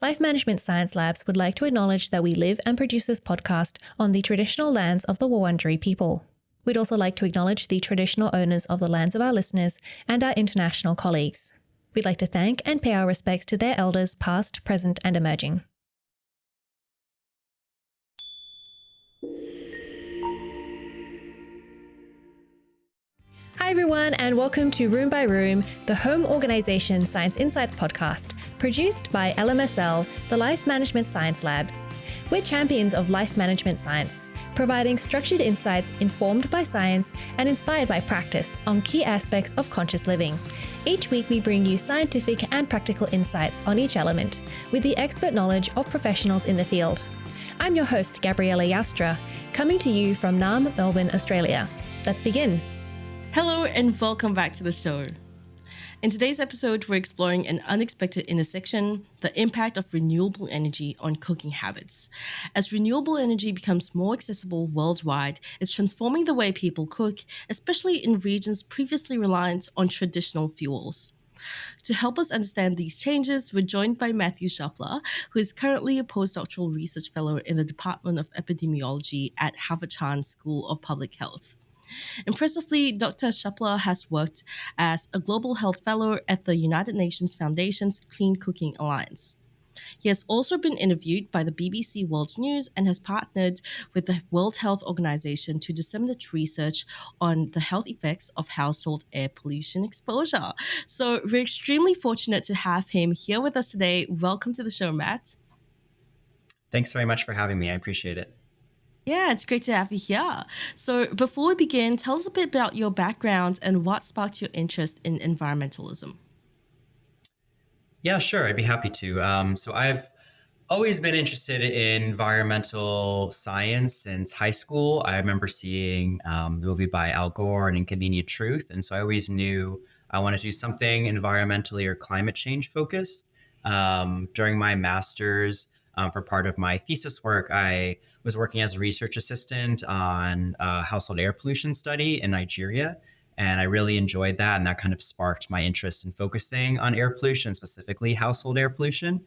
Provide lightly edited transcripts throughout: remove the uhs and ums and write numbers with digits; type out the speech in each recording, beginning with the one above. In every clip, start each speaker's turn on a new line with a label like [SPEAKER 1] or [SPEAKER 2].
[SPEAKER 1] Life Management Science Labs would like to acknowledge that we live and produce this podcast on the traditional lands of the Wurundjeri people. We'd also like to acknowledge the traditional owners of the lands of our listeners and our international colleagues. We'd like to thank and pay our respects to their elders past, present, and emerging. Hi everyone, and welcome to Room by Room, the home organisation Science Insights podcast, produced by LMSL, the Life Management Science Labs. We're champions of life management science, providing structured insights informed by science and inspired by practice on key aspects of conscious living. Each week we bring you scientific and practical insights on each element, with the expert knowledge of professionals in the field. I'm your host, Gabriella Yastra, coming to you from Naarm, Melbourne, Australia. Let's begin.
[SPEAKER 2] Hello and welcome back to the show. In today's episode, we're exploring an unexpected intersection, the impact of renewable energy on cooking habits. As renewable energy becomes more accessible worldwide, it's transforming the way people cook, especially in regions previously reliant on traditional fuels. To help us understand these changes, we're joined by Matthew Shupler, who is currently a postdoctoral research fellow in the Department of Epidemiology at Harvard Chan School of Public Health. Impressively, Dr. Shupler has worked as a Global Health Fellow at the United Nations Foundation's Clean Cooking Alliance. He has also been interviewed by the BBC World News and has partnered with the World Health Organization to disseminate research on the health effects of household air pollution exposure. So we're extremely fortunate to have him here with us today. Welcome to the show, Matt.
[SPEAKER 3] Thanks very much for having me. I appreciate it.
[SPEAKER 2] Yeah, it's great to have you here. So before we begin, tell us a bit about your background and what sparked your interest in environmentalism.
[SPEAKER 3] Yeah, sure. I'd be happy to. So I've always been interested in environmental science since high school. I remember seeing the movie by Al Gore, An Inconvenient Truth. And so I always knew I wanted to do something environmentally or climate change focused. During my master's, for part of my thesis work, I was working as a research assistant on a household air pollution study in Nigeria. And I really enjoyed that. And that kind of sparked my interest in focusing on air pollution, specifically household air pollution,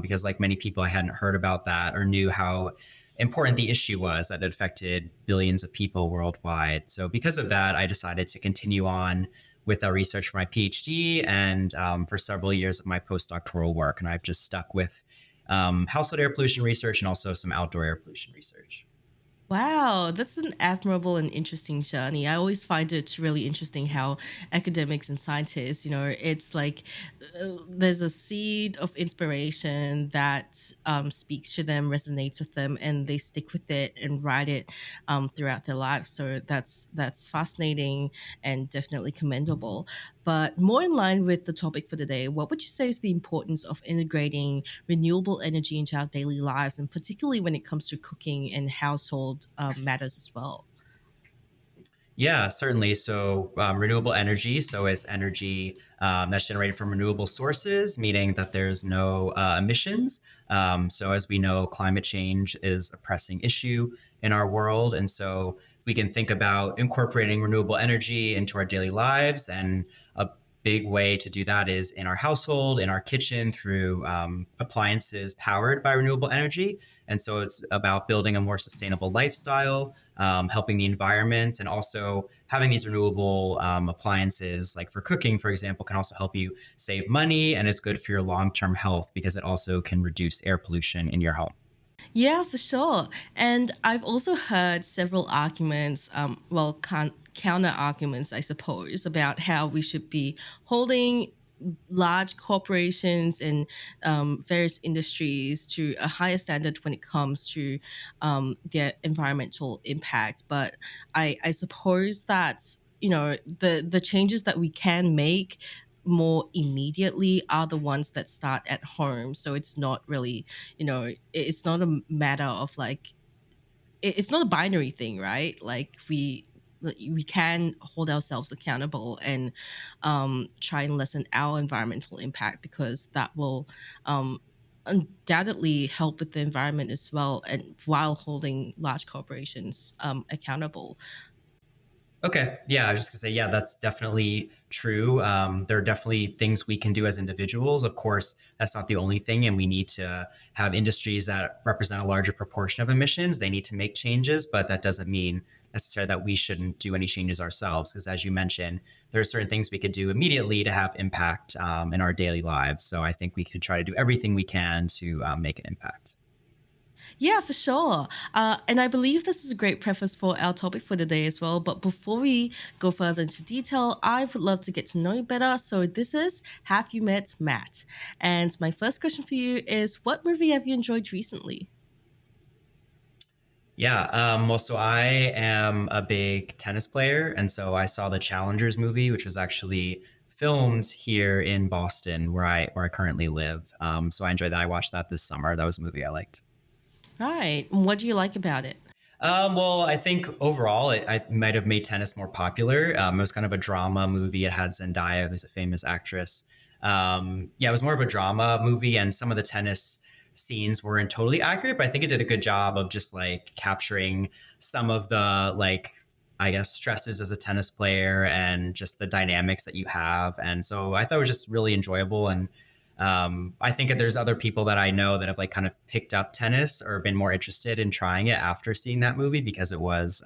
[SPEAKER 3] because like many people, I hadn't heard about that or knew how important the issue was that it affected billions of people worldwide. So because of that, I decided to continue on with our research for my PhD and for several years of my postdoctoral work. And I've just stuck with household air pollution research and also some outdoor air pollution research.
[SPEAKER 2] Wow, that's an admirable and interesting journey. I always find it really interesting how academics and scientists, it's like there's a seed of inspiration that speaks to them, resonates with them, and they stick with it and ride it throughout their lives. So that's fascinating and definitely commendable. But more in line with the topic for today, what would you say is the importance of integrating renewable energy into our daily lives, and particularly when it comes to cooking and household matters as well?
[SPEAKER 3] Yeah, certainly. So renewable energy, so it's energy that's generated from renewable sources, meaning that there's no emissions. So as we know, climate change is a pressing issue in our world. And so we can think about incorporating renewable energy into our daily lives. And a big way to do that is in our household, in our kitchen, through appliances powered by renewable energy. And so it's about building a more sustainable lifestyle, helping the environment, and also having these renewable appliances, like for cooking, for example, can also help you save money and is good for your long-term health because it also can reduce air pollution in your home.
[SPEAKER 2] Yeah, for sure. And I've also heard several arguments, counter arguments, I suppose, about how we should be holding large corporations and various industries to a higher standard when it comes to their environmental impact. But I suppose that the changes that we can make more immediately are the ones that start at home. So it's not really, it's not a matter of like it's not a binary thing, right? Like we can hold ourselves accountable and try and lessen our environmental impact, because that will undoubtedly help with the environment as well, and while holding large corporations accountable.
[SPEAKER 3] Okay. Yeah, I was just gonna say, yeah, that's definitely true. There are definitely things we can do as individuals. Of course, that's not the only thing, and we need to have industries that represent a larger proportion of emissions. They need to make changes, but that doesn't mean necessarily that we shouldn't do any changes ourselves. Because as you mentioned, there are certain things we could do immediately to have impact in our daily lives. So I think we could try to do everything we can to make an impact.
[SPEAKER 2] Yeah, for sure. And I believe this is a great preface for our topic for today as well. But before we go further into detail, I would love to get to know you better. So this is Have You Met Matt? And my first question for you is, what movie have you enjoyed recently?
[SPEAKER 3] Yeah. Well, so I am a big tennis player. And so I saw the Challengers movie, which was actually filmed here in Boston, where I currently live. So I enjoyed that. I watched that this summer. That was a movie I liked.
[SPEAKER 2] Right. And what do you like about it?
[SPEAKER 3] Well, I think overall I might have made tennis more popular. It was kind of a drama movie. It had Zendaya, who's a famous actress. Yeah, it was more of a drama movie, and some of the tennis scenes weren't totally accurate, but I think it did a good job of just like capturing some of the like I guess stresses as a tennis player and just the dynamics that you have. And so I thought it was just really enjoyable. And I think that there's other people that I know that have like kind of picked up tennis or been more interested in trying it after seeing that movie because it was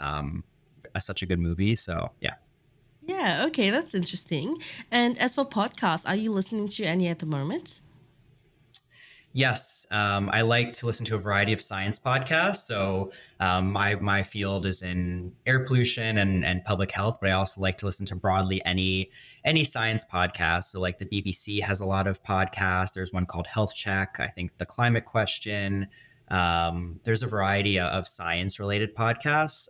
[SPEAKER 3] such a good movie. So yeah.
[SPEAKER 2] Yeah, okay, that's interesting. And as for podcasts, are you listening to any at the moment?
[SPEAKER 3] Yes, I like to listen to a variety of science podcasts. So my field is in air pollution and public health, but I also like to listen to broadly any science podcast. So like the BBC has a lot of podcasts. There's one called Health Check. I think the Climate Question. There's a variety of science related podcasts.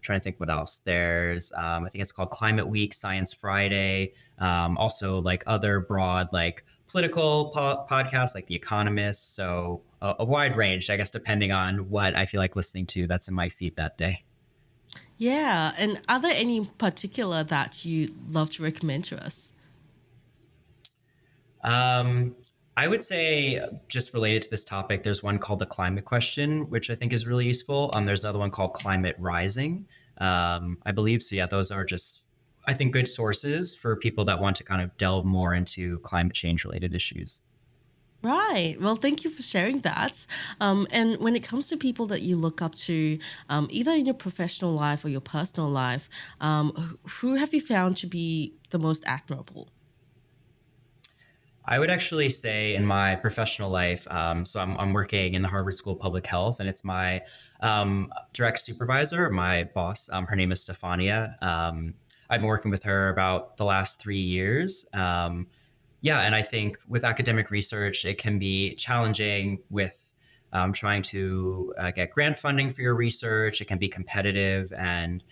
[SPEAKER 3] Trying to think what else. There's I think it's called Climate Week, Science Friday. Also like other broad like political podcasts like The Economist. So a wide range, I guess, depending on what I feel like listening to that's in my feed that day.
[SPEAKER 2] Yeah, and are there any in particular that you love to recommend to us?
[SPEAKER 3] Um, I would say, just related to this topic, there's one called The Climate Question, which I think is really useful. There's another one called Climate Rising, I believe. So, yeah, those are just, I think, good sources for people that want to kind of delve more into climate change related issues.
[SPEAKER 2] Right. Well, thank you for sharing that. And when it comes to people that you look up to, either in your professional life or your personal life, who have you found to be the most admirable?
[SPEAKER 3] I would actually say in my professional life, so I'm working in the Harvard School of Public Health, and it's my direct supervisor, my boss. Her name is Stefania. I've been working with her about the last 3 years. Yeah, and I think with academic research, it can be challenging with trying to get grant funding for your research. It can be competitive and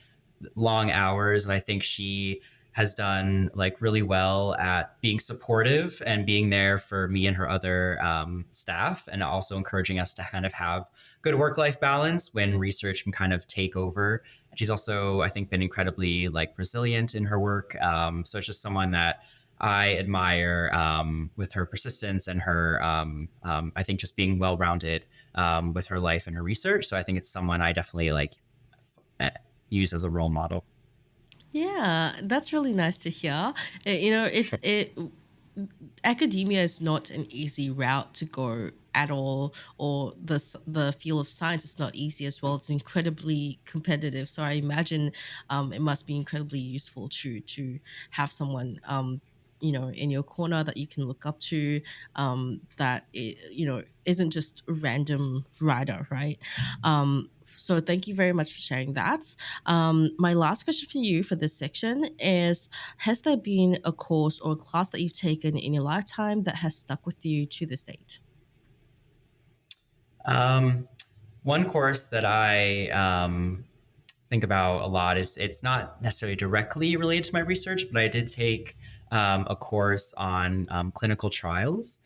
[SPEAKER 3] long hours. And I think she has done like really well at being supportive and being there for me and her other staff, and also encouraging us to kind of have good work-life balance when research can kind of take over. She's also, I think, been incredibly like resilient in her work. So it's just someone that I admire with her persistence and her, I think, just being well-rounded with her life and her research. So I think it's someone I definitely like eh, use as a role model.
[SPEAKER 2] Yeah, that's really nice to hear. You know, it academia is not an easy route to go at all, or the field of science is not easy as well. It's incredibly competitive. So I imagine it must be incredibly useful to have someone in your corner that you can look up to, that isn't just a random writer, right? So thank you very much for sharing that. My last question for you for this section is: has there been a course or a class that you've taken in your lifetime that has stuck with you to this date?
[SPEAKER 3] Um, One course that I think about a lot is it's not necessarily directly related to my research, but I did take a course on clinical trials,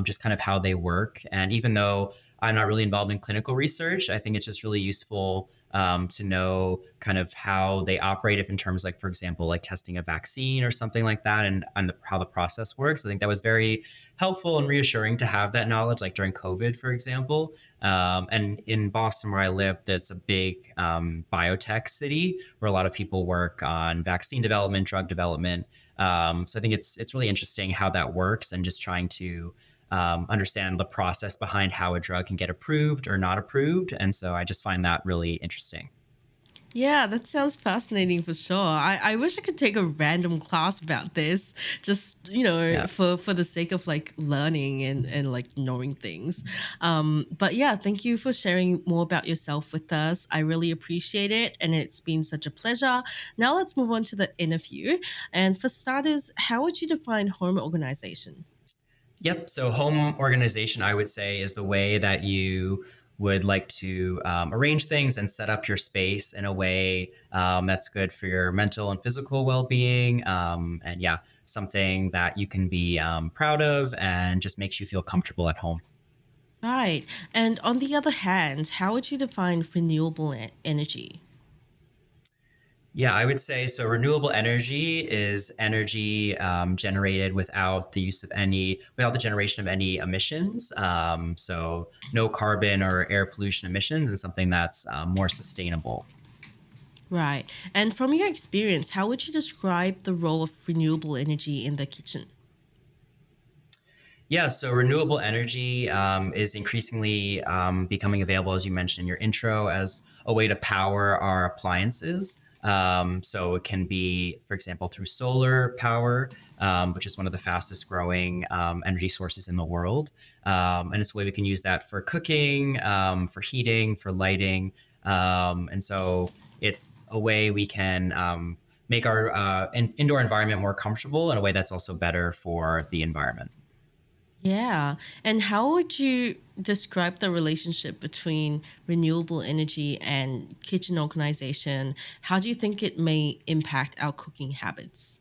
[SPEAKER 3] just kind of how they work. And even though I'm not really involved in clinical research, I think it's just really useful to know kind of how they operate, if in terms like, for example, like testing a vaccine or something like that, and how the process works. I think that was very helpful and reassuring to have that knowledge, like during COVID, for example. And in Boston, where I live, that's a big biotech city where a lot of people work on vaccine development, drug development. So I think it's really interesting how that works, and just trying to understand the process behind how a drug can get approved or not approved. And so I just find that really interesting.
[SPEAKER 2] Yeah, that sounds fascinating for sure. I wish I could take a random class about this, just,
[SPEAKER 3] Yeah.
[SPEAKER 2] for the sake of like learning and like knowing things. But yeah, thank you for sharing more about yourself with us. I really appreciate it. And it's been such a pleasure. Now let's move on to the interview. And for starters, how would you define home organization?
[SPEAKER 3] Yep. So home organization, I would say, is the way that you would like to arrange things and set up your space in a way that's good for your mental and physical well-being. And yeah, something that you can be proud of and just makes you feel comfortable at home.
[SPEAKER 2] Right. And on the other hand, how would you define renewable energy?
[SPEAKER 3] Yeah, I would say so. Renewable energy is energy generated without the generation of any emissions. So no carbon or air pollution emissions, and something that's more sustainable.
[SPEAKER 2] Right. And from your experience, how would you describe the role of renewable energy in the kitchen?
[SPEAKER 3] Yeah, so renewable energy is increasingly becoming available, as you mentioned in your intro, as a way to power our appliances. So it can be, for example, through solar power, which is one of the fastest growing energy sources in the world. And it's a way we can use that for cooking, for heating, for lighting. And so it's a way we can make our indoor environment more comfortable in a way that's also better for the environment.
[SPEAKER 2] Yeah. And how would you describe the relationship between renewable energy and kitchen organization? How do you think it may impact our cooking habits?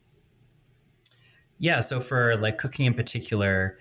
[SPEAKER 3] Yeah, so for like cooking in particular,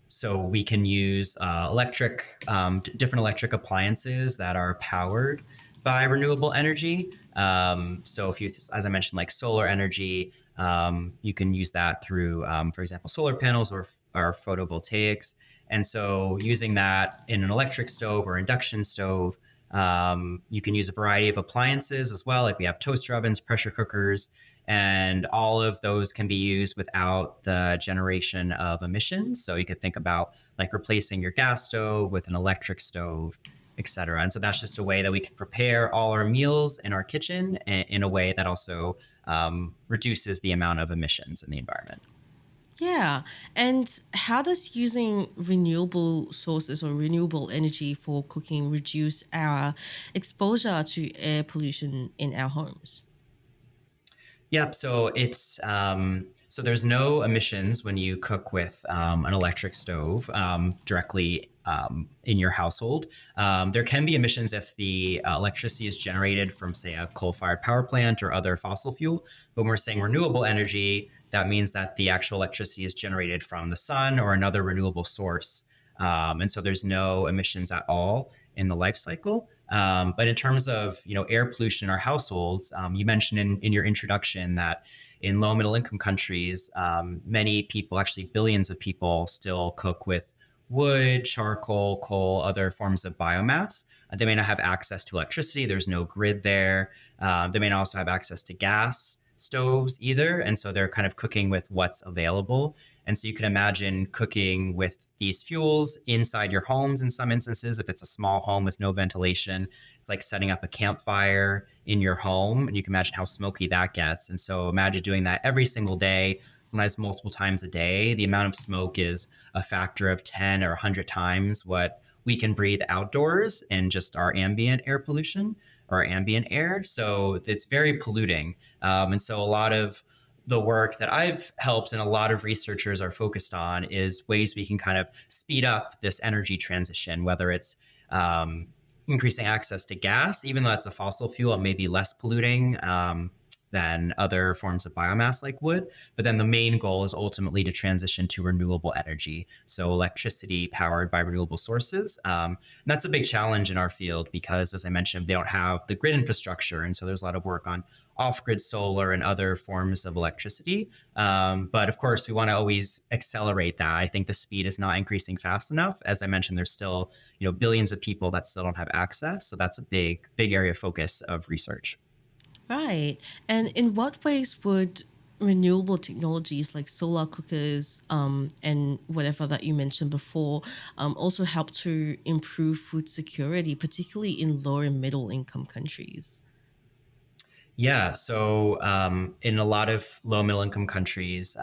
[SPEAKER 3] so we can use different electric appliances that are powered by renewable energy. So if you, as I mentioned, like solar energy, you can use that through, for example, solar panels or photovoltaics. And so using that in an electric stove or induction stove, you can use a variety of appliances as well. Like we have toaster ovens, pressure cookers, and all of those can be used without the generation of emissions. So you could think about like replacing your gas stove with an electric stove, et cetera. And so that's just a way that we can prepare all our meals in our kitchen in a way that also reduces the amount of emissions in the environment.
[SPEAKER 2] Yeah. And how does using renewable sources or renewable energy for cooking reduce our exposure to air pollution in our homes?
[SPEAKER 3] Yep. So there's no emissions when you cook with an electric stove directly in your household. There can be emissions if the electricity is generated from, say, a coal-fired power plant or other fossil fuel. But when we're saying renewable energy, that means that the actual electricity is generated from the sun or another renewable source, and so there's no emissions at all in the life cycle. But in terms of air pollution in our households, you mentioned in your introduction that in low middle income countries, many people, actually billions of people, still cook with wood, charcoal, coal, other forms of biomass. They may not have access to electricity. There's no grid there. They may not also have access to gas stoves either. And so they're kind of cooking with what's available. And so you can imagine cooking with these fuels inside your homes in some instances. If it's a small home with no ventilation, it's like setting up a campfire in your home. And you can imagine how smoky that gets. And so imagine doing that every single day, sometimes multiple times a day. The amount of smoke is a factor of 10 or 100 times what we can breathe outdoors in just our ambient air pollution or our ambient air. So it's very polluting. And so a lot of the work that I've helped and a lot of researchers are focused on is ways we can kind of speed up this energy transition, whether it's increasing access to gas, even though it's a fossil fuel, it may be less polluting than other forms of biomass like wood. But then the main goal is ultimately to transition to renewable energy, so electricity powered by renewable sources. And that's a big challenge in our field because, as I mentioned, they don't have the grid infrastructure, and so there's a lot of work on off-grid solar and other forms of electricity. But of course, we want to always accelerate that. I think the speed is not increasing fast enough. As I mentioned, there's still billions of people that still don't have access. So that's a big area of focus of research.
[SPEAKER 2] Right. And in what ways would renewable technologies like solar cookers and whatever that you mentioned before also help to improve food security, particularly in low and middle income countries?
[SPEAKER 3] Yeah. So in a lot of low middle income countries,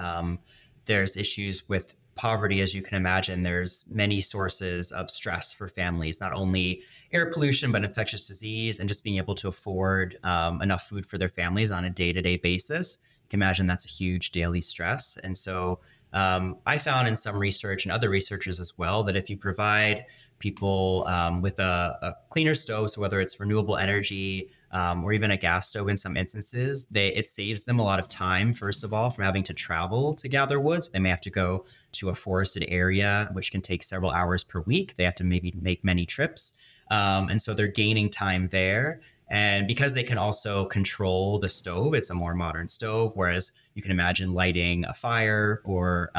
[SPEAKER 3] there's issues with poverty, as you can imagine. There's many sources of stress for families, not only air pollution, but infectious disease and just being able to afford enough food for their families on a day to day basis. You can imagine that's a huge daily stress. And so I found in some research and other researchers as well that if you provide people with a cleaner stove, so whether it's renewable energy, or even a gas stove in some instances, it saves them a lot of time, first of all, from having to travel to gather wood. So they may have to go to a forested area, which can take several hours per week. They have to maybe make many trips. And so they're gaining time there. And because they can also control the stove, it's a more modern stove. Whereas you can imagine lighting a fire or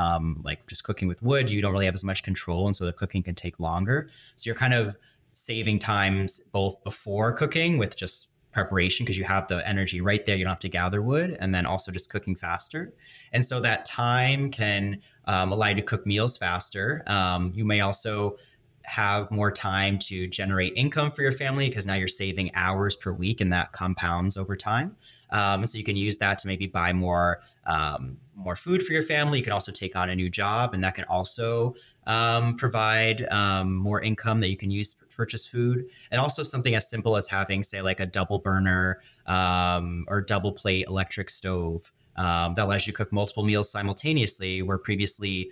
[SPEAKER 3] like just cooking with wood, you don't really have as much control. And so the cooking can take longer. So you're kind of saving times both before cooking with just preparation because you have the energy right there. You don't have to gather wood, and then also just cooking faster. And so that time can allow you to cook meals faster. You may also have more time to generate income for your family because now you're saving hours per week and that compounds over time. And so you can use that to maybe buy more food for your family. You can also take on a new job, and that can also provide more income that you can use to purchase food. And also something as simple as having, say, like a double burner or double plate electric stove that allows you to cook multiple meals simultaneously, where previously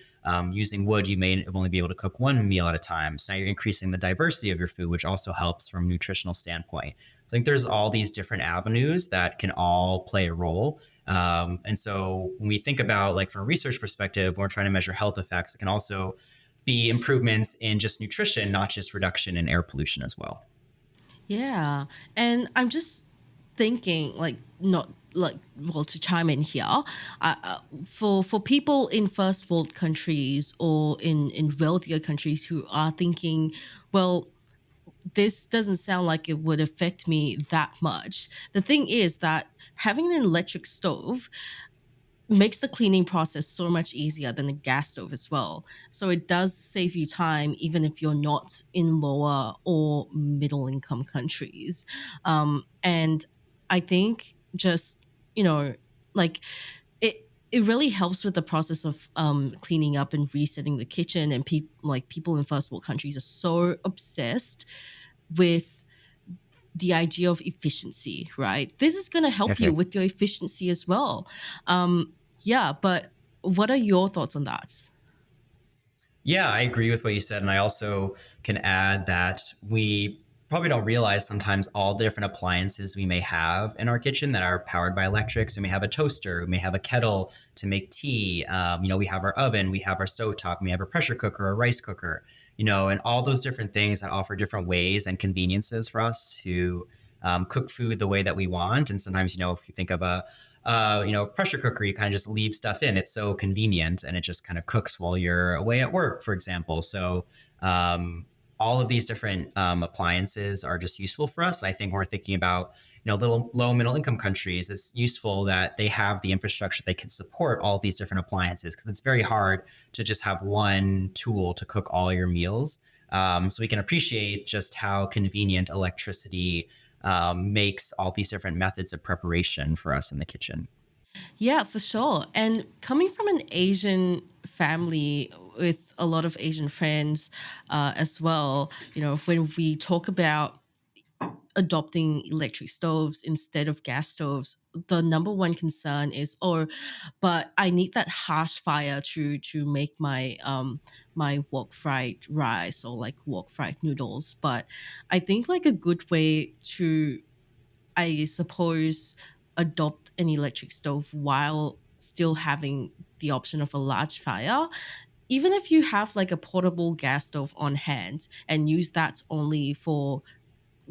[SPEAKER 3] using wood, you may only be able to cook one meal at a time. So now you're increasing the diversity of your food, which also helps from a nutritional standpoint. I think there's all these different avenues that can all play a role. And so when we think about, like, from a research perspective, when we're trying to measure health effects, it can also be improvements in just nutrition, not just reduction in air pollution as well.
[SPEAKER 2] Yeah. And I'm just thinking, like, not like, well, to chime in here, for people in first world countries or in wealthier countries who are thinking, well, this doesn't sound like it would affect me that much. The thing is that having an electric stove makes the cleaning process so much easier than a gas stove as well. So it does save you time, even if you're not in lower or middle income countries. And I think just, you know, like it really helps with the process of cleaning up and resetting the kitchen. And people in first world countries are so obsessed with the idea of efficiency, right? This is going to help you
[SPEAKER 3] Okay.
[SPEAKER 2] with your efficiency as well. Yeah, but what are your thoughts on that?
[SPEAKER 3] Yeah, I agree with what you said. And I also can add that we probably don't realize sometimes all the different appliances we may have in our kitchen that are powered by electric. So we may have a toaster, we may have a kettle to make tea. We have our oven, we have our stovetop, we have a pressure cooker, a rice cooker, and all those different things that offer different ways and conveniences for us to cook food the way that we want. And sometimes, if you think of pressure cooker, you kind of just leave stuff in. It's so convenient and it just kind of cooks while you're away at work, for example. So all of these different appliances are just useful for us. I think when we're thinking about, little low middle income countries, it's useful that they have the infrastructure they can support all these different appliances because it's very hard to just have one tool to cook all your meals. So we can appreciate just how convenient electricity makes all these different methods of preparation for us in the kitchen.
[SPEAKER 2] Yeah, for sure. And coming from an Asian family with a lot of Asian friends as well, when we talk about adopting electric stoves instead of gas stoves, the number one concern is, oh, but I need that harsh fire to make my wok fried rice or like wok fried noodles. But I think like a good way to, I suppose, adopt an electric stove while still having the option of a large fire, even if you have like a portable gas stove on hand and use that only for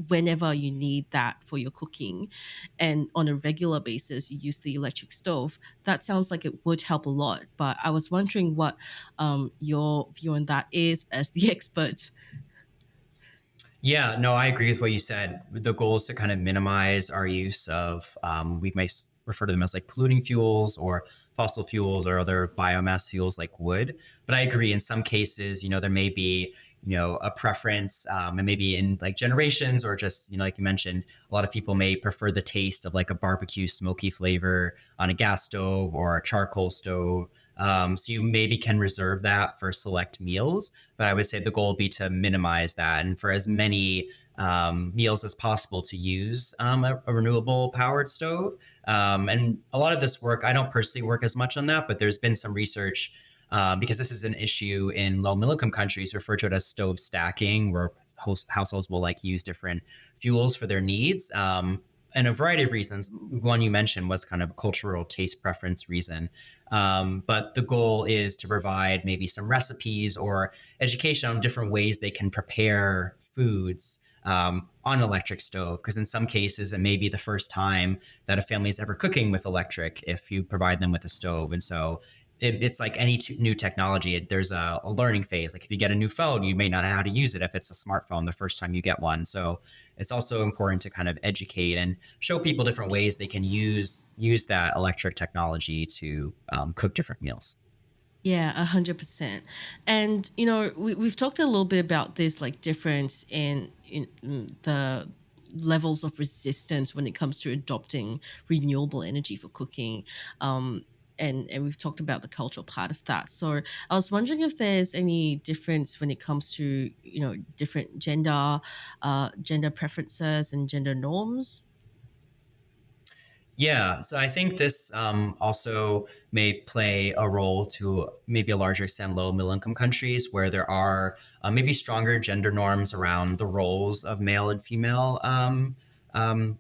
[SPEAKER 2] whenever you need that for your cooking, and on a regular basis you use the electric stove, that sounds like it would help a lot. But I was wondering what your view on that is as the expert.
[SPEAKER 3] Yeah, no, I agree with what you said. The goal is to kind of minimize our use of, we may refer to them as like polluting fuels or fossil fuels or other biomass fuels like wood. But I agree in some cases, there may be, a preference, and maybe in like generations or just, like you mentioned, a lot of people may prefer the taste of like a barbecue smoky flavor on a gas stove or a charcoal stove. So you maybe can reserve that for select meals, but I would say the goal would be to minimize that and for as many meals as possible to use a renewable powered stove. And a lot of this work, I don't personally work as much on that, but there's been some research because this is an issue in low middle income countries, referred to it as stove stacking, where households will like use different fuels for their needs. And a variety of reasons. One you mentioned was kind of a cultural taste preference reason. But the goal is to provide maybe some recipes or education on different ways they can prepare foods on an electric stove. Because in some cases, it may be the first time that a family is ever cooking with electric if you provide them with a stove. And so it's like any new technology. There's a learning phase. Like if you get a new phone, you may not know how to use it if it's a smartphone the first time you get one. So it's also important to kind of educate and show people different ways they can use that electric technology to cook different meals.
[SPEAKER 2] Yeah, 100%. And we've talked a little bit about this like difference in the levels of resistance when it comes to adopting renewable energy for cooking. And we've talked about the cultural part of that. So I was wondering if there's any difference when it comes to different gender preferences and gender norms.
[SPEAKER 3] Yeah, so I think this also may play a role to maybe a larger extent low middle income countries where there are maybe stronger gender norms around the roles of male and female,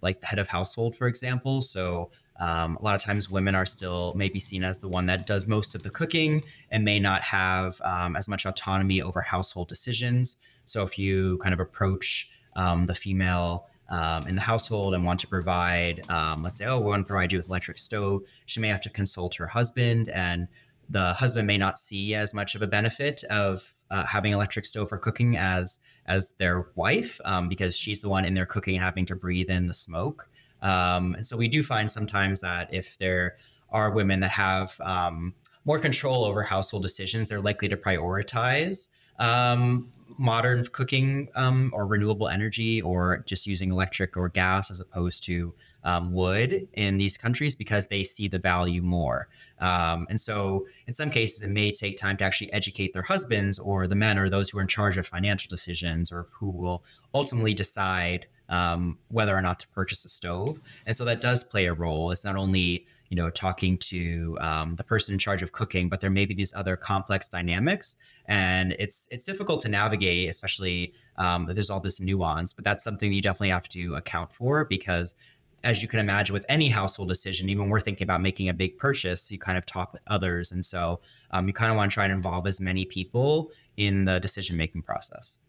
[SPEAKER 3] like the head of household, for example. So a lot of times women are still maybe seen as the one that does most of the cooking and may not have as much autonomy over household decisions. So if you kind of approach the female in the household and want to provide, let's say, oh, we want to provide you with electric stove, she may have to consult her husband, and the husband may not see as much of a benefit of having electric stove for cooking as their wife, because she's the one in there cooking and having to breathe in the smoke. And so we do find sometimes that if there are women that have more control over household decisions, they're likely to prioritize modern cooking or renewable energy or just using electric or gas as opposed to wood in these countries because they see the value more. And so in some cases, it may take time to actually educate their husbands or the men or those who are in charge of financial decisions or who will ultimately decide whether or not to purchase a stove. And so that does play a role. It's not only talking to the person in charge of cooking, but there may be these other complex dynamics, and it's difficult to navigate, especially there's all this nuance. But that's something you definitely have to account for because, as you can imagine, with any household decision, even when we're thinking about making a big purchase, you kind of talk with others, and so you kind of want to try and involve as many people in the decision making process.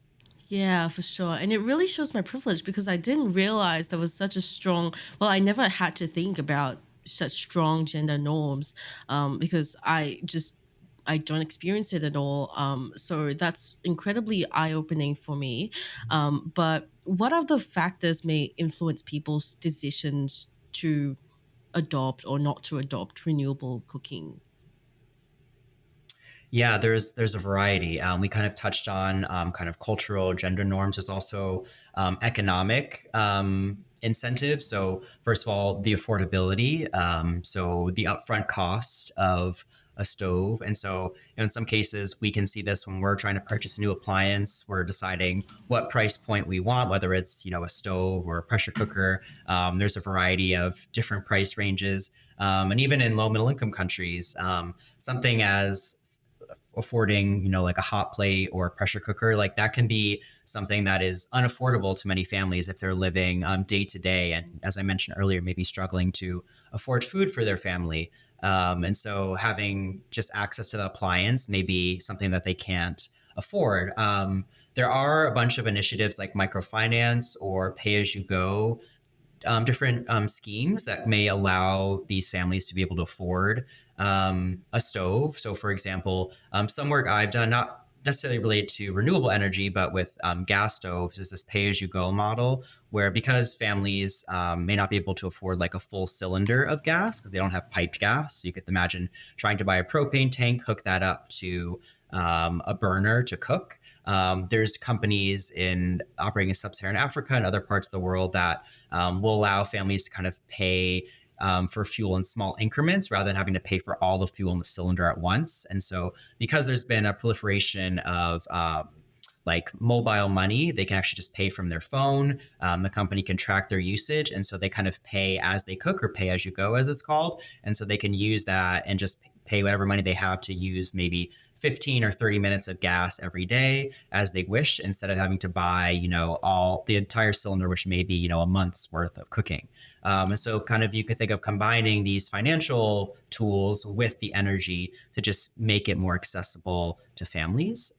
[SPEAKER 2] Yeah, for sure. And it really shows my privilege because I didn't realize there was such a strong, well, I never had to think about such strong gender norms because I don't experience it at all. So that's incredibly eye opening for me. But what other factors may influence people's decisions to adopt or not to adopt renewable cooking?
[SPEAKER 3] Yeah, there's a variety. We kind of touched on kind of cultural gender norms. There's also economic incentives. So first of all, the affordability. So the upfront cost of a stove. And so in some cases, we can see this when we're trying to purchase a new appliance. We're deciding what price point we want, whether it's a stove or a pressure cooker. There's a variety of different price ranges. And even in low middle income countries, something as affording, like a hot plate or a pressure cooker, like that can be something that is unaffordable to many families if they're living day to day. And as I mentioned earlier, maybe struggling to afford food for their family. And so having just access to the appliance may be something that they can't afford. There are a bunch of initiatives like microfinance or pay as you go, different schemes that may allow these families to be able to afford a stove. So, for example, some work I've done, not necessarily related to renewable energy, but with gas stoves, is this pay as you go model where, because families may not be able to afford like a full cylinder of gas because they don't have piped gas. So you could imagine trying to buy a propane tank, hook that up to a burner to cook. There's companies in operating in sub-Saharan Africa and other parts of the world that will allow families to kind of pay for fuel in small increments rather than having to pay for all the fuel in the cylinder at once. And so, because there's been a proliferation of like mobile money, they can actually just pay from their phone. The company can track their usage. And so they kind of pay as they cook, or pay as you go, as it's called. And so they can use that and just pay whatever money they have to use maybe 15 or 30 minutes of gas every day as they wish, instead of having to buy, all the entire cylinder, which may be, a month's worth of cooking. And so kind of you could think of combining these financial tools with the energy to just make it more accessible to families.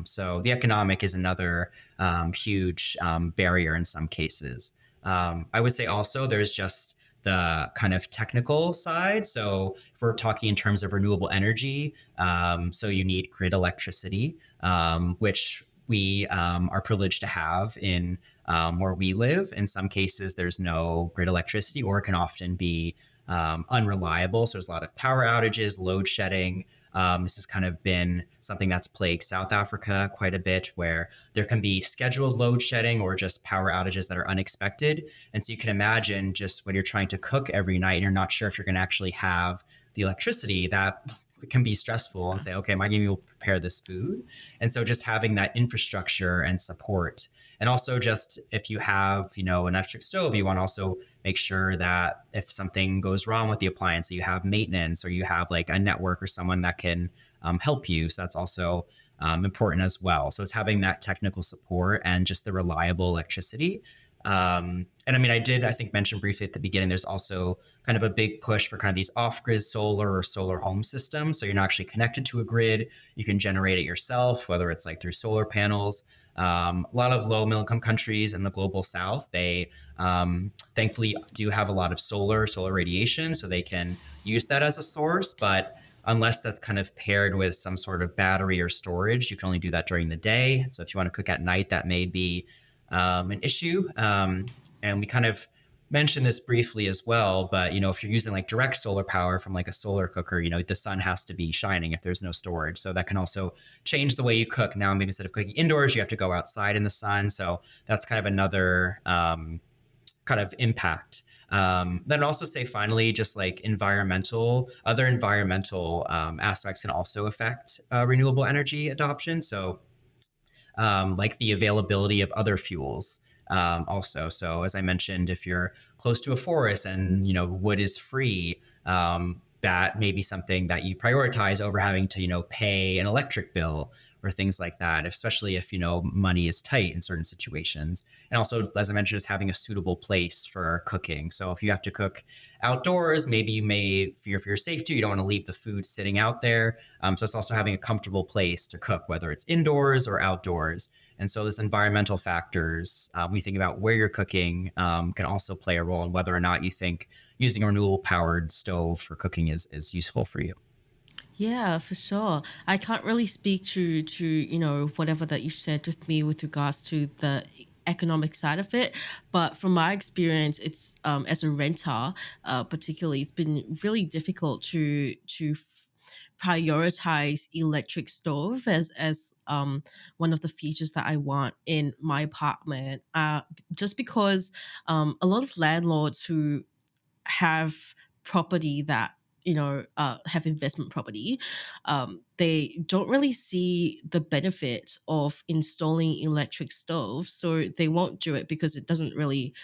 [SPEAKER 3] So the economic is another huge barrier in some cases. I would say also there's just the kind of technical side. So if we're talking in terms of renewable energy, so you need grid electricity, which we are privileged to have in where we live. In some cases, there's no grid electricity, or it can often be unreliable. So there's a lot of power outages, load shedding. This has kind of been something that's plagued South Africa quite a bit, where there can be scheduled load shedding or just power outages that are unexpected. And so you can imagine, just when you're trying to cook every night and you're not sure if you're going to actually have the electricity, that can be stressful, and say, okay, am I going to be able to prepare this food? And so just having that infrastructure and support. And also, just if you have, an electric stove, you want to also make sure that if something goes wrong with the appliance, you have maintenance, or you have like a network or someone that can help you. So that's also important as well. So it's having that technical support and just the reliable electricity. And I mean, I think mention briefly at the beginning, there's also kind of a big push for kind of these off-grid solar or solar home systems. So you're not actually connected to a grid. You can generate it yourself, whether it's like through solar panels. A lot of low middle income countries in the global south, they thankfully do have a lot of solar radiation, so they can use that as a source. But unless that's kind of paired with some sort of battery or storage, you can only do that during the day. So if you want to cook at night, that may be an issue. And we kind of mentioned this briefly as well, but if you're using like direct solar power from like a solar cooker, the sun has to be shining if there's no storage. So that can also change the way you cook. Now, maybe instead of cooking indoors, you have to go outside in the sun. So that's kind of another kind of impact. Then also say finally, just like other environmental aspects can also affect renewable energy adoption. So like the availability of other fuels also. So as I mentioned, if you're close to a forest and wood is free, that may be something that you prioritize over having to pay an electric bill or things like that, especially if money is tight in certain situations. And also, as I mentioned, is having a suitable place for cooking. So if you have to cook outdoors, maybe you may fear for your safety, you don't want to leave the food sitting out there. So it's also having a comfortable place to cook, whether it's indoors or outdoors. And so this environmental factors, when you think about where you're cooking, can also play a role in whether or not you think using a renewable powered stove for cooking is useful for you.
[SPEAKER 2] Yeah, for sure. I can't really speak to whatever that you shared with me with regards to the economic side of it, but from my experience, it's as a renter, particularly, it's been really difficult to prioritize electric stove as one of the features that I want in my apartment. Just because a lot of landlords who have property that have investment property, they don't really see the benefit of installing electric stoves, so they won't do it because it doesn't really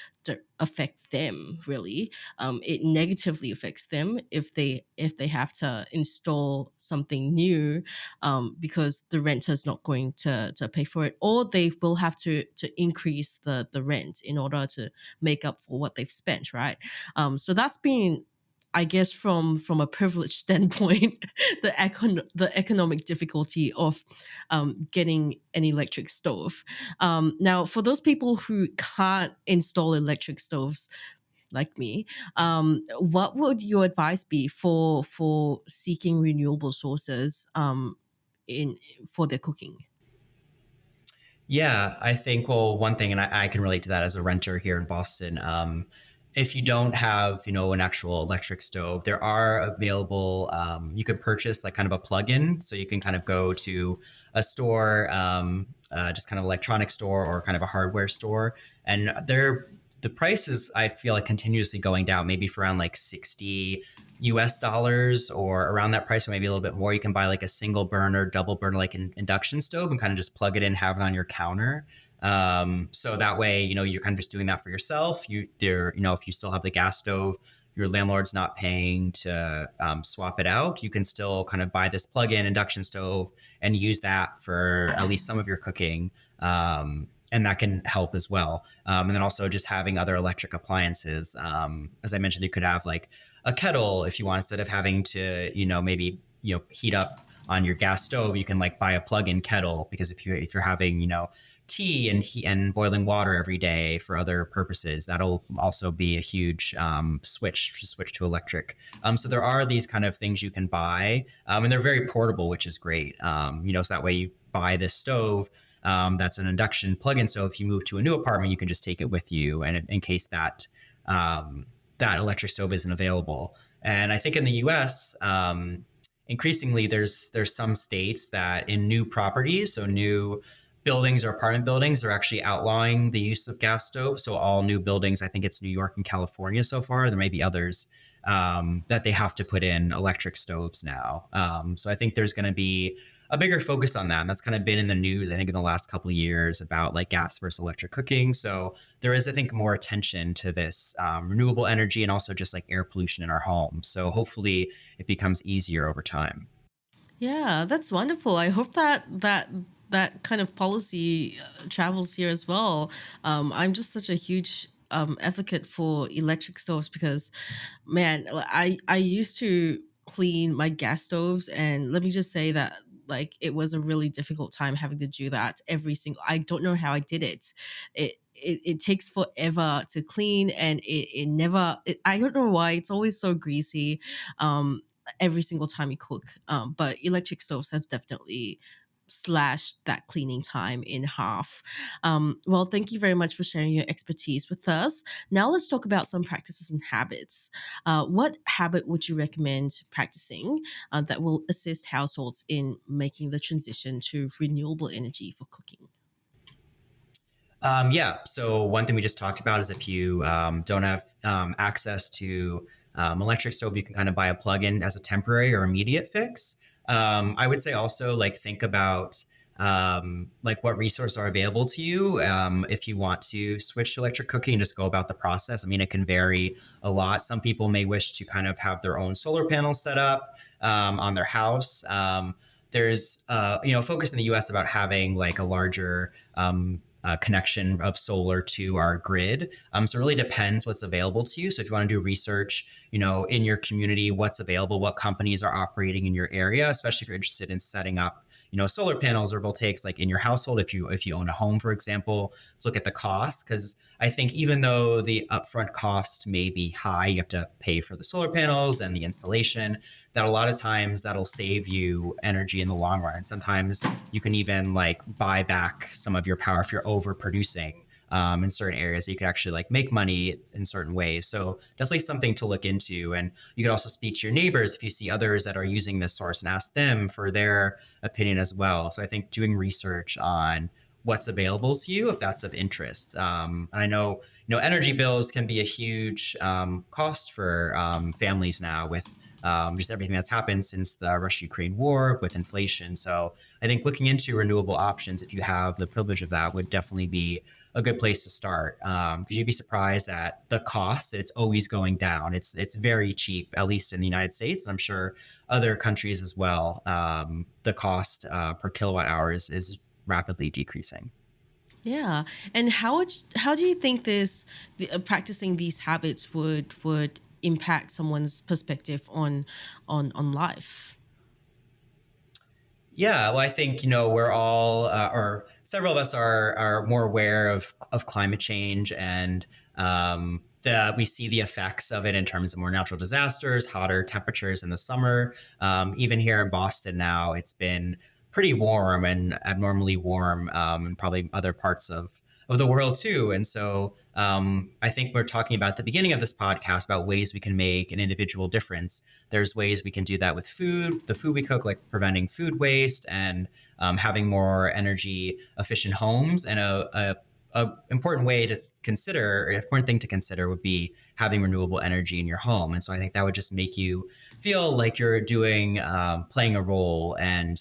[SPEAKER 2] affect them really. It negatively affects them if they have to install something new, because the renter's not going to pay for it, or they will have to increase the rent in order to make up for what they've spent, right? So that's been, I guess, from a privileged standpoint, the economic difficulty of getting an electric stove. Now, for those people who can't install electric stoves, like me, what would your advice be for seeking renewable sources in for their cooking?
[SPEAKER 3] Yeah, I think, well, one thing, and I can relate to that as a renter here in Boston. If you don't have, an actual electric stove, there are available, you can purchase like kind of a plug-in. So you can kind of go to a store, just kind of electronic store or kind of a hardware store. And the price is, I feel like, continuously going down, maybe for around like 60 US dollars or around that price, or maybe a little bit more. You can buy like a single burner, double burner, like an induction stove, and kind of just plug it in, have it on your counter. So that way, you're kind of just doing that for yourself. If you still have the gas stove, your landlord's not paying to swap it out. You can still kind of buy this plug-in induction stove and use that for at least some of your cooking. And that can help as well. And then also just having other electric appliances. As I mentioned, you could have like a kettle if you want, instead of having to, maybe, heat up on your gas stove, you can like buy a plug-in kettle, because if you're having, tea and heat and boiling water every day for other purposes, that'll also be a huge switch to electric. So there are these kind of things you can buy, and they're very portable, which is great. So that way you buy this stove, that's an induction plug-in. So if you move to a new apartment, you can just take it with you, and in case that electric stove isn't available. And I think in the U.S., increasingly there's some states that in new properties, so new buildings or apartment buildings, are actually outlawing the use of gas stoves. So all new buildings, I think it's New York and California so far. There may be others, that they have to put in electric stoves now. So I think there's going to be a bigger focus on that. And that's kind of been in the news, I think, in the last couple of years about like gas versus electric cooking. So there is, I think, more attention to this renewable energy, and also just like air pollution in our homes. So hopefully it becomes easier over time.
[SPEAKER 2] Yeah, that's wonderful. I hope that kind of policy travels here as well. I'm just such a huge advocate for electric stoves because, man, I used to clean my gas stoves, and let me just say that like it was a really difficult time having to do that every single. I don't know how I did it. It takes forever to clean, and it never. I don't know why it's always so greasy. Every single time you cook. But electric stoves have definitely slashed that cleaning time in half. Well, thank you very much for sharing your expertise with us. Now let's talk about some practices and habits. What habit would you recommend practicing that will assist households in making the transition to renewable energy for cooking?
[SPEAKER 3] Yeah. So one thing we just talked about is if you don't have access to electric stove, you can kind of buy a plug-in as a temporary or immediate fix. I would say also like think about like what resources are available to you if you want to switch to electric cooking, and just go about the process. I mean, it can vary a lot. Some people may wish to kind of have their own solar panels set up on their house. There's focus in the U.S. about having like a larger connection of solar to our grid. So it really depends what's available to you. So if you want to do research, in your community, what's available, what companies are operating in your area, especially if you're interested in setting up, solar panels or voltaics like in your household. If you own a home, for example, look at the cost, because I think even though the upfront cost may be high, you have to pay for the solar panels and the installation, that a lot of times that'll save you energy in the long run. And sometimes you can even like buy back some of your power if you're overproducing in certain areas. You could actually like make money in certain ways. So definitely something to look into. And you could also speak to your neighbors if you see others that are using this source, and ask them for their opinion as well. So I think doing research on what's available to you, if that's of interest. And I know, energy bills can be a huge cost for families now with just everything that's happened since the Russia-Ukraine war with inflation. So I think looking into renewable options, if you have the privilege of that, would definitely be a good place to start, because you'd be surprised at the cost. It's always going down. It's very cheap, at least in the United States, and I'm sure other countries as well. The cost per kilowatt hour is rapidly decreasing.
[SPEAKER 2] Yeah, and how do you think practicing these habits would impact someone's perspective on life?
[SPEAKER 3] Yeah, well, I think we're all, or several of us are more aware of climate change, and we see the effects of it in terms of more natural disasters, hotter temperatures in the summer. Even here in Boston now, it's been pretty warm and abnormally warm, and probably other parts of the world too. And so I think we're talking about at the beginning of this podcast about ways we can make an individual difference. There's ways we can do that with food, the food we cook, like preventing food waste and having more energy efficient homes. And a important way to consider, or important thing to consider, would be having renewable energy in your home. And so I think that would just make you feel like you're doing, playing a role. And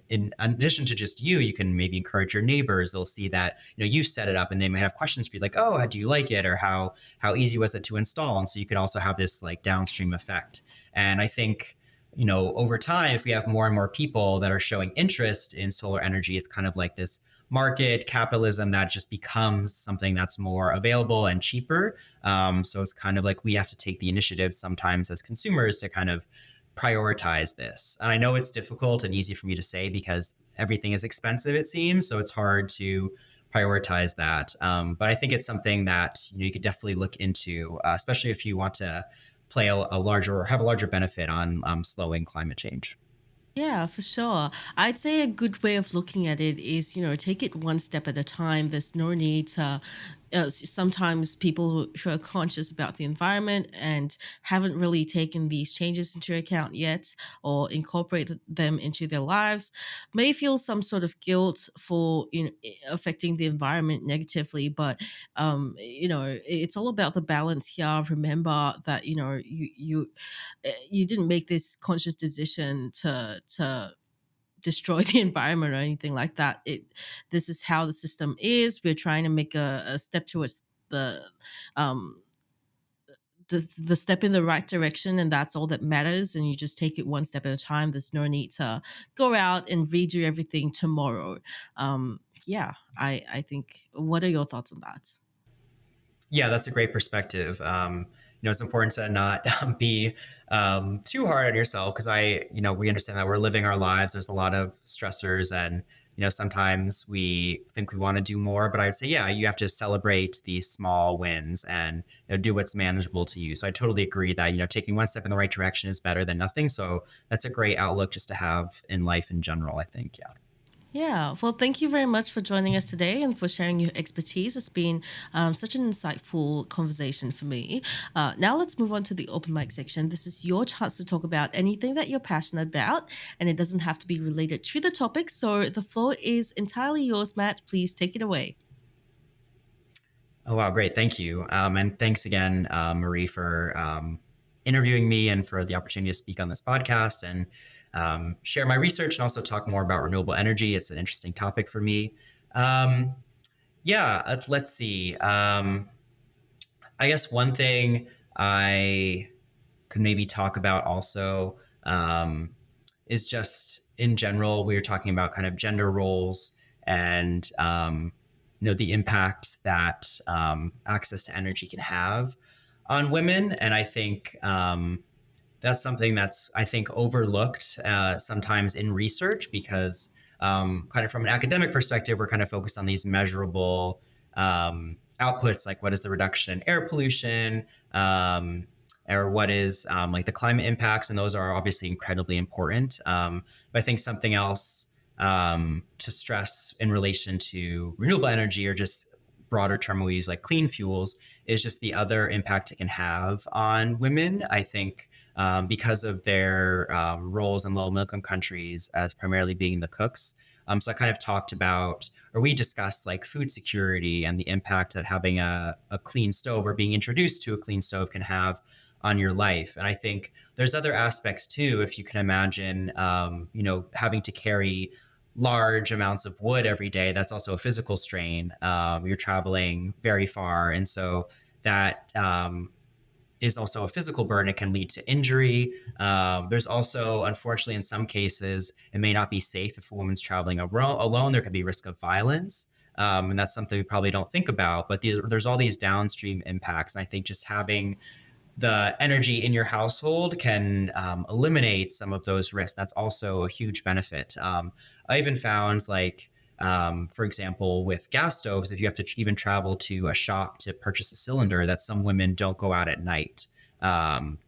[SPEAKER 3] in addition to just you can maybe encourage your neighbors. They'll see that you set it up, and they might have questions for you, like, oh, how do you like it, or how easy was it to install? And so you could also have this like downstream effect. And I think over time, if we have more and more people that are showing interest in solar energy, it's kind of like this market capitalism that just becomes something that's more available and cheaper. So it's kind of like we have to take the initiative sometimes as consumers to kind of prioritize this. And I know it's difficult and easy for me to say because everything is expensive, it seems. So it's hard to prioritize that. But I think it's something that you could definitely look into, especially if you want to play a larger or have a larger benefit on slowing climate change.
[SPEAKER 2] Yeah, for sure. I'd say a good way of looking at it is, take it one step at a time. There's no need to. Sometimes people who are conscious about the environment and haven't really taken these changes into account yet or incorporated them into their lives may feel some sort of guilt for affecting the environment negatively. But it's all about the balance here. Remember that you didn't make this conscious decision to destroy the environment or anything like that. This is how the system is. We're trying to make a step towards um the step in the right direction, and that's all that matters. And you just take it one step at a time. There's no need to go out and redo everything tomorrow. Yeah, I think. What are your thoughts on that?
[SPEAKER 3] Yeah, that's a great perspective. It's important to not be too hard on yourself, because we understand that we're living our lives. There's a lot of stressors, and sometimes we think we want to do more. But I'd say, yeah, you have to celebrate these small wins and do what's manageable to you. So I totally agree that taking one step in the right direction is better than nothing. So that's a great outlook just to have in life in general, I think. Yeah.
[SPEAKER 2] Yeah, well, thank you very much for joining us today and for sharing your expertise. It's been such an insightful conversation for me. Now, let's move on to the open mic section. This is your chance to talk about anything that you're passionate about, and it doesn't have to be related to the topic. So the floor is entirely yours, Matt. Please take it away.
[SPEAKER 3] Oh, wow. Great. Thank you. And thanks again, Marie, for interviewing me and for the opportunity to speak on this podcast and share my research and also talk more about renewable energy. It's an interesting topic for me. Let's see. I guess one thing I could maybe talk about also is just in general, we were talking about kind of gender roles and the impact that access to energy can have on women. And I think that's something that's, I think, overlooked sometimes in research, because kind of from an academic perspective, we're kind of focused on these measurable outputs, like what is the reduction in air pollution, or what is like the climate impacts. And those are obviously incredibly important. But I think something else to stress in relation to renewable energy, or just broader term we use like clean fuels, is just the other impact it can have on women. I think because of their roles in low income countries as primarily being the cooks. So I kind of talked about, or we discussed like food security and the impact that having a clean stove or being introduced to a clean stove can have on your life. And I think there's other aspects too. If you can imagine, having to carry large amounts of wood every day, that's also a physical strain. You're traveling very far. And so that is also a physical burden. It can lead to injury. There's also, unfortunately, in some cases, it may not be safe if a woman's traveling alone. There could be risk of violence. And that's something we probably don't think about. But there's all these downstream impacts. And I think just having the energy in your household can eliminate some of those risks. That's also a huge benefit. I even found, like, for example, with gas stoves, if you have to even travel to a shop to purchase a cylinder, that some women don't go out at night.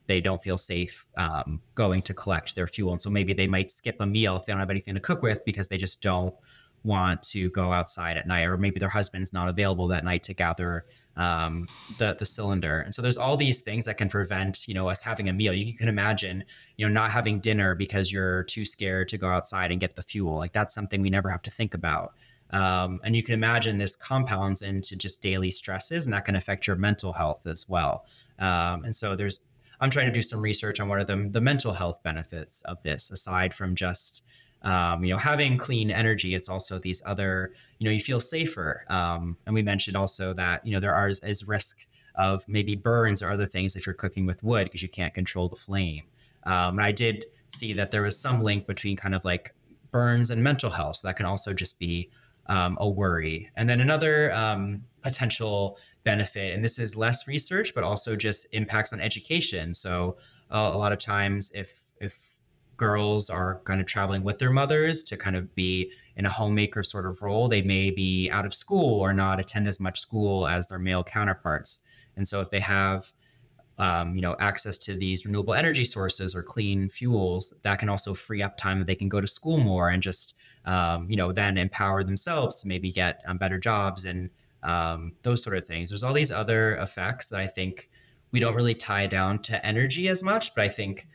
[SPEAKER 3] They don't feel safe going to collect their fuel. And so maybe they might skip a meal if they don't have anything to cook with because they just don't want to go outside at night, or maybe their husband's not available that night to gather the cylinder. And so there's all these things that can prevent, us having a meal. You can imagine, not having dinner because you're too scared to go outside and get the fuel. Like, that's something we never have to think about. And you can imagine this compounds into just daily stresses, and that can affect your mental health as well. And so I'm trying to do some research on what are the mental health benefits of this, aside from just having clean energy. It's also these other, you feel safer. And we mentioned also that, there is risk of maybe burns or other things if you're cooking with wood because you can't control the flame. And I did see that there was some link between kind of like burns and mental health. So that can also just be a worry. And then another potential benefit, and this is less research, but also just impacts on education. So a lot of times if girls are kind of traveling with their mothers to kind of be in a homemaker sort of role, they may be out of school or not attend as much school as their male counterparts. And so if they have, access to these renewable energy sources or clean fuels, that can also free up time that they can go to school more and just, then empower themselves to maybe get better jobs and those sort of things. There's all these other effects that I think we don't really tie down to energy as much, but I think,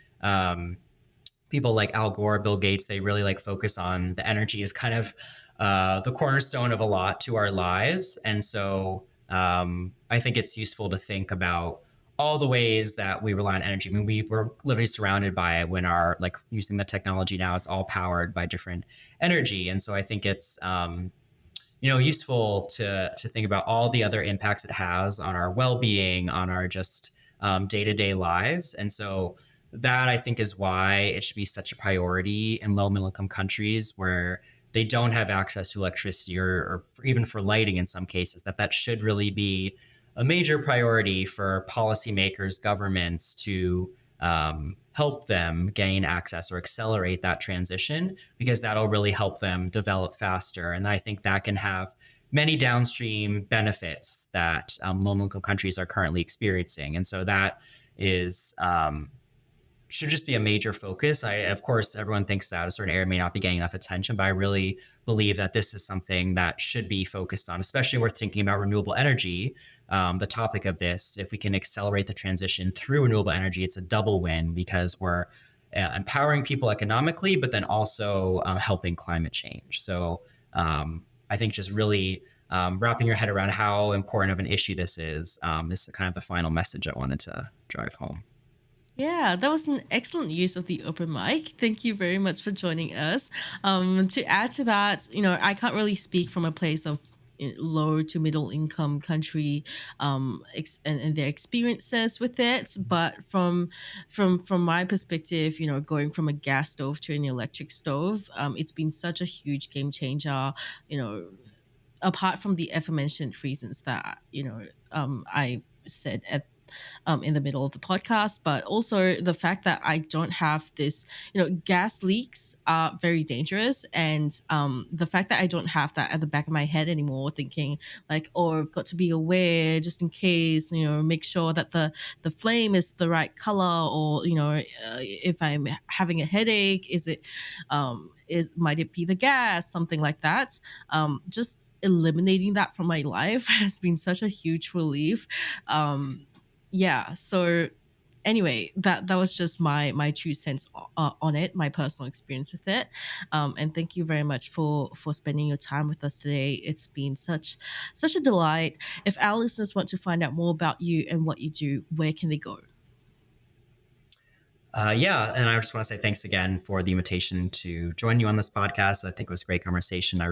[SPEAKER 3] people like Al Gore, Bill Gates, they really like focus on the energy as kind of the cornerstone of a lot to our lives. And so I think it's useful to think about all the ways that we rely on energy. I mean, we're literally surrounded by it when like using the technology now, it's all powered by different energy. And so I think it's, useful to think about all the other impacts it has on our well-being, on our just day-to-day lives. And so that, I think, is why it should be such a priority in low middle income countries where they don't have access to electricity or even for lighting in some cases, that should really be a major priority for policymakers, governments to help them gain access or accelerate that transition, because that'll really help them develop faster. And I think that can have many downstream benefits that low income countries are currently experiencing. And so that is should just be a major focus. Of course, everyone thinks that a certain area may not be getting enough attention, but I really believe that this is something that should be focused on, especially when we're thinking about renewable energy. The topic of this, if we can accelerate the transition through renewable energy, it's a double win because we're empowering people economically, but then also helping climate change. So I think just really wrapping your head around how important of an issue this is kind of the final message I wanted to drive home.
[SPEAKER 2] Yeah, that was an excellent use of the open mic. Thank you very much for joining us. To add to that, I can't really speak from a place of low to middle income country and their experiences with it, but from my perspective, going from a gas stove to an electric stove, it's been such a huge game changer. Apart from the aforementioned reasons that I said at in the middle of the podcast, but also the fact that I don't have this, gas leaks are very dangerous. And the fact that I don't have that at the back of my head anymore, thinking like, oh, I've got to be aware just in case, make sure that the flame is the right color, or, if I'm having a headache, might it be the gas, something like that. Just eliminating that from my life has been such a huge relief. Yeah, so anyway, that was just my 2 cents on it, my personal experience with it. And thank you very much for spending your time with us today. It's been such a delight. If our listeners want to find out more about you and what you do, where can they go?
[SPEAKER 3] Yeah, and I just want to say thanks again for the invitation to join you on this podcast. I think it was a great conversation. I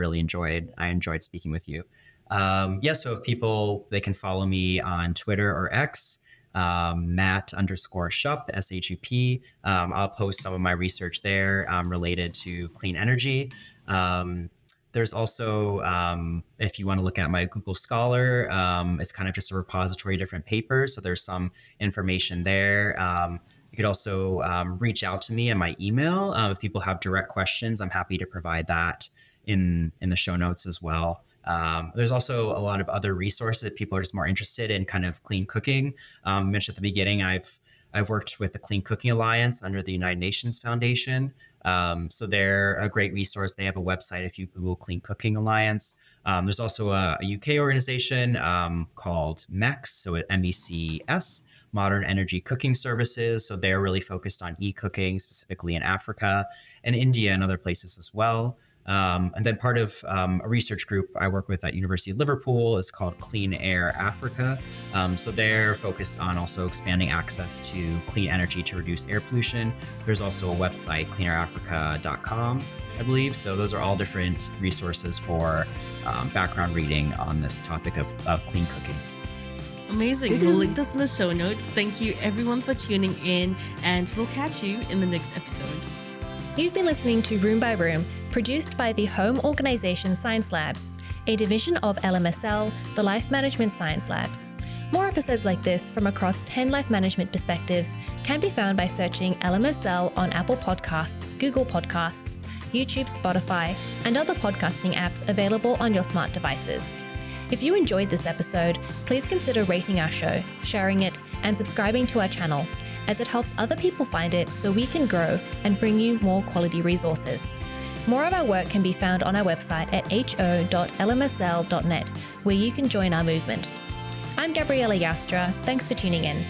[SPEAKER 3] enjoyed speaking with you. Yeah, so if people, they can follow me on Twitter or X, Matt_Shup, SHUP. I'll post some of my research there related to clean energy. There's also, if you want to look at my Google Scholar, it's kind of just a repository of different papers. So there's some information there. You could also reach out to me in my email. If people have direct questions, I'm happy to provide that in the show notes as well. There's also a lot of other resources if people are just more interested in kind of clean cooking. I mentioned at the beginning, I've worked with the Clean Cooking Alliance under the United Nations Foundation. So they're a great resource. They have a website if you Google Clean Cooking Alliance. There's also a UK organization called MECS, so MECS, Modern Energy Cooking Services. So they're really focused on e-cooking, specifically in Africa and India and other places as well. And then part of a research group I work with at University of Liverpool is called Clean Air Africa. So they're focused on also expanding access to clean energy to reduce air pollution. There's also a website, cleanairafrica.com, I believe. So those are all different resources for background reading on this topic of clean cooking.
[SPEAKER 2] Amazing. We'll link this in the show notes. Thank you everyone for tuning in, and we'll catch you in the next episode.
[SPEAKER 1] You've been listening to Room by Room, produced by the Home Organisation Science Labs, a division of LMSL, the Life Management Science Labs. More episodes like this from across 10 life management perspectives can be found by searching LMSL on Apple Podcasts, Google Podcasts, YouTube, Spotify, and other podcasting apps available on your smart devices. If you enjoyed this episode, please consider rating our show, sharing it, and subscribing to our channel, as it helps other people find it so we can grow and bring you more quality resources. More of our work can be found on our website at ho.lmsl.net, where you can join our movement. I'm Gabriella Yastra. Thanks for tuning in.